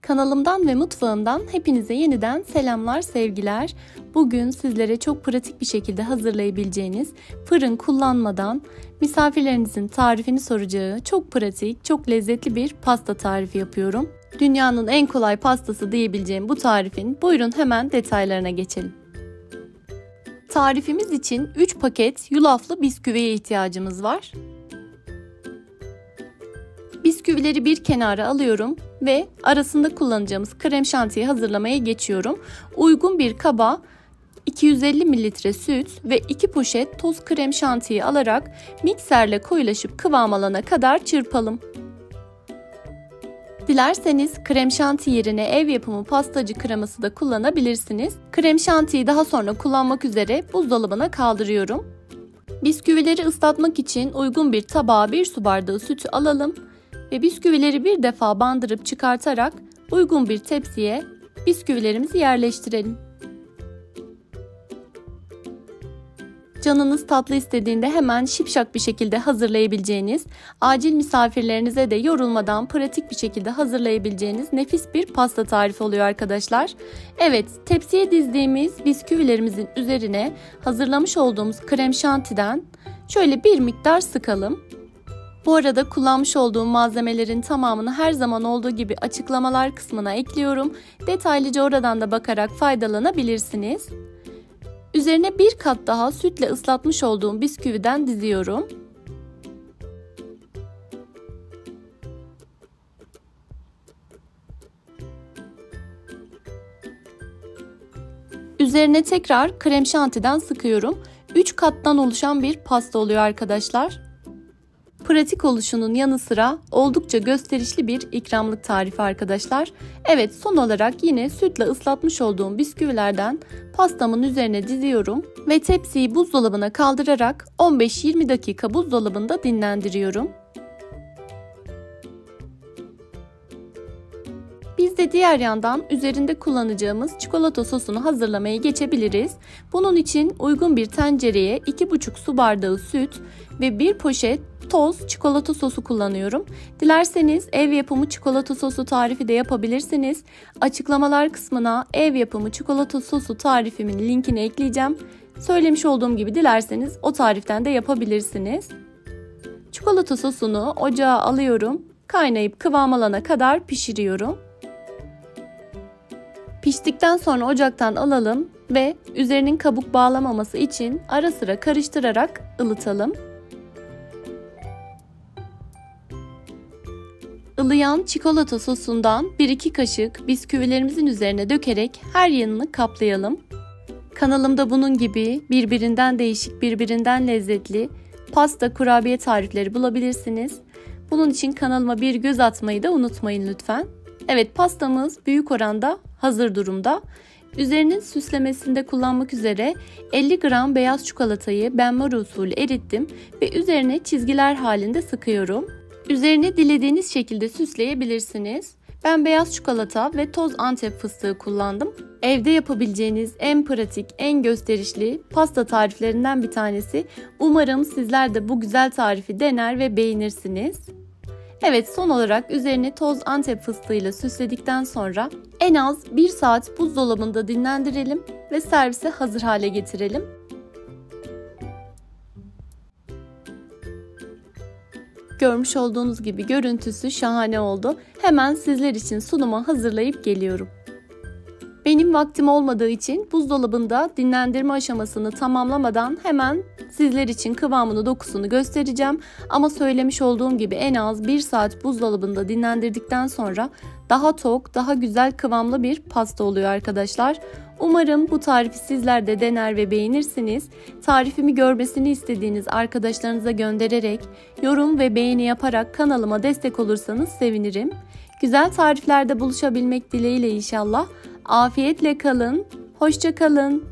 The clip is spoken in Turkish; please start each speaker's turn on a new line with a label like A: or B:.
A: Kanalımdan ve mutfağımdan hepinize yeniden selamlar, sevgiler. Bugün sizlere çok pratik bir şekilde hazırlayabileceğiniz, fırın kullanmadan misafirlerinizin tarifini soracağı çok pratik, çok lezzetli bir pasta tarifi yapıyorum. Dünyanın en kolay pastası diyebileceğim bu tarifin buyurun hemen detaylarına geçelim. Tarifimiz için 3 paket yulaflı bisküviye ihtiyacımız var. Bisküvileri bir kenara alıyorum ve arasında kullanacağımız krem şantiyi hazırlamaya geçiyorum. Uygun bir kaba 250 ml süt ve 2 poşet toz krem şantiyi alarak mikserle koyulaşıp kıvam alana kadar çırpalım. Dilerseniz krem şanti yerine ev yapımı pastacı kreması da kullanabilirsiniz. Krem şantiyi daha sonra kullanmak üzere buzdolabına kaldırıyorum. Bisküvileri ıslatmak için uygun bir tabağa 1 su bardağı sütü alalım ve bisküvileri bir defa bandırıp çıkartarak uygun bir tepsiye bisküvilerimizi yerleştirelim. Canınız tatlı istediğinde hemen şipşak bir şekilde hazırlayabileceğiniz, acil misafirlerinize de yorulmadan pratik bir şekilde hazırlayabileceğiniz nefis bir pasta tarifi oluyor arkadaşlar. Evet, tepsiye dizdiğimiz bisküvilerimizin üzerine hazırlamış olduğumuz krem şantiden şöyle bir miktar sıkalım. Bu arada kullanmış olduğum malzemelerin tamamını her zaman olduğu gibi açıklamalar kısmına ekliyorum. Detaylıca oradan da bakarak faydalanabilirsiniz. Üzerine bir kat daha sütle ıslatmış olduğum bisküviden diziyorum. Üzerine tekrar krem şantiden sıkıyorum. 3 kattan oluşan bir pasta oluyor arkadaşlar. Pratik oluşunun yanı sıra oldukça gösterişli bir ikramlık tarifi arkadaşlar. Evet, son olarak yine sütle ıslatmış olduğum bisküvilerden pastamın üzerine diziyorum ve tepsiyi buzdolabına kaldırarak 15-20 dakika buzdolabında dinlendiriyorum. Biz de diğer yandan üzerinde kullanacağımız çikolata sosunu hazırlamaya geçebiliriz. Bunun için uygun bir tencereye 2,5 su bardağı süt ve 1 poşet toz çikolata sosu kullanıyorum. Dilerseniz ev yapımı çikolata sosu tarifi de yapabilirsiniz. Açıklamalar kısmına ev yapımı çikolata sosu tarifimin linkini ekleyeceğim. Söylemiş olduğum gibi dilerseniz o tariften de yapabilirsiniz. Çikolata sosunu ocağa alıyorum. Kaynayıp kıvam alana kadar pişiriyorum. Piştikten sonra ocaktan alalım ve üzerinin kabuk bağlamaması için ara sıra karıştırarak ılıtalım. Ilıyan çikolata sosundan 1-2 kaşık bisküvilerimizin üzerine dökerek her yanını kaplayalım. Kanalımda bunun gibi birbirinden değişik, birbirinden lezzetli pasta, kurabiye tarifleri bulabilirsiniz. Bunun için kanalıma bir göz atmayı da unutmayın lütfen. Evet, pastamız büyük oranda hazır durumda. Üzerinin süslemesinde kullanmak üzere 50 gram beyaz çikolatayı benmari usulü erittim ve üzerine çizgiler halinde sıkıyorum. Üzerini dilediğiniz şekilde süsleyebilirsiniz. Ben beyaz çikolata ve toz Antep fıstığı kullandım. Evde yapabileceğiniz en pratik, en gösterişli pasta tariflerinden bir tanesi. Umarım sizler de bu güzel tarifi dener ve beğenirsiniz. Evet, son olarak üzerini toz Antep fıstığıyla süsledikten sonra en az 1 saat buzdolabında dinlendirelim ve servise hazır hale getirelim. Görmüş olduğunuz gibi görüntüsü şahane oldu. Hemen sizler için sunuma hazırlayıp geliyorum. Benim vaktim olmadığı için buzdolabında dinlendirme aşamasını tamamlamadan hemen sizler için kıvamını, dokusunu göstereceğim. Ama söylemiş olduğum gibi en az 1 saat buzdolabında dinlendirdikten sonra daha tok, daha güzel kıvamlı bir pasta oluyor arkadaşlar. Umarım bu tarifi sizler de dener ve beğenirsiniz. Tarifimi görmesini istediğiniz arkadaşlarınıza göndererek, yorum ve beğeni yaparak kanalıma destek olursanız sevinirim. Güzel tariflerde buluşabilmek dileğiyle inşallah. Afiyetle kalın, hoşça kalın.